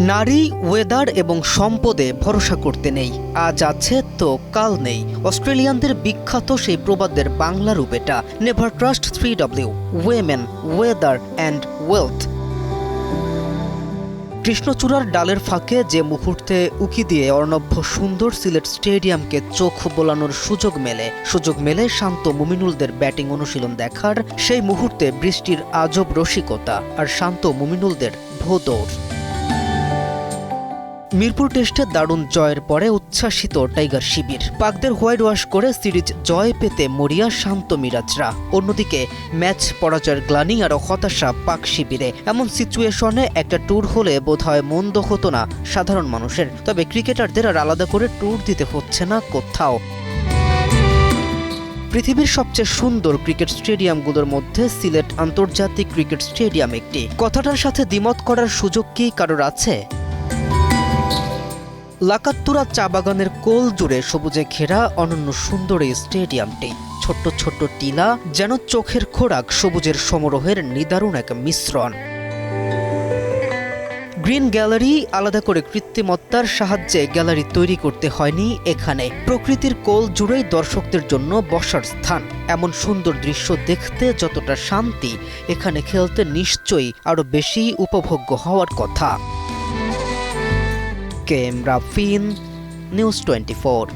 নারী, ওয়েদার এবং সম্পদে ভরসা করতে নেই। আজ আছে তো কাল নেই। অস্ট্রেলিয়ানদের বিখ্যাত সেই প্রবাদের বাংলা রূপ এটা। Never trust 3W, women, weather and wealth. কৃষ্ণচূড়ার ডালের ফাঁকে যে মুহূর্তে উকি দিয়ে অর্ণব্য সুন্দর সিলেট স্টেডিয়ামকে চোখ বোলানোর সুযোগ মেলে শান্ত মুমিনুলদের ব্যাটিং অনুশীলন দেখার, সেই মুহূর্তে বৃষ্টির আজব রসিকতা আর শান্ত মুমিনুলদের ভোদৌড়। মিরপুর টেস্টে দারুণ জয়ের পরে উচ্ছ্বাসিত টাইগার শিবির। পাকদের হোয়াইট ওয়াশ করে সিরিজ জয় পেতে মরিয়া শান্ত মিরাজরা। অন্যদিকে ম্যাচ পরাজয়ের গ্লানি আর হতাশা পাক শিবিরে। এমন সিচুয়েশনে একটা ট্যুর হলে বোধহয় মন্দ হতো না সাধারণ মানুষের। তবে ক্রিকেটারদের আর আলাদা করে ট্যুর দিতে হচ্ছে না কোথাও। পৃথিবীর সবচেয়ে সুন্দর ক্রিকেট স্টেডিয়ামগুলোর মধ্যে সিলেট আন্তর্জাতিক ক্রিকেট স্টেডিয়াম একটি। কথাটার সাথে দ্বিমত করার সুযোগ কি কারোর আছে? লাকাত্তুরা চা বাগানের কোল জুড়ে সবুজে ঘেরা অনন্য সুন্দর এই স্টেডিয়ামটি। ছোট্ট ছোট্ট টিলা যেন চোখের খোরাক, সবুজের সমারোহের নিদারুণ এক মিশ্রণ। গ্রিন গ্যালারি, আলাদা করে কৃত্রিমত্তার সাহায্যে গ্যালারি তৈরি করতে হয়নি এখানে। প্রকৃতির কোল জুড়েই দর্শকদের জন্য বসার স্থান। এমন সুন্দর দৃশ্য দেখতে যতটা শান্তি, এখানে খেলতে নিশ্চয়ই আরো বেশি উপভোগ্য হওয়ার কথা। কেএম রাফিন, নিউজ 24।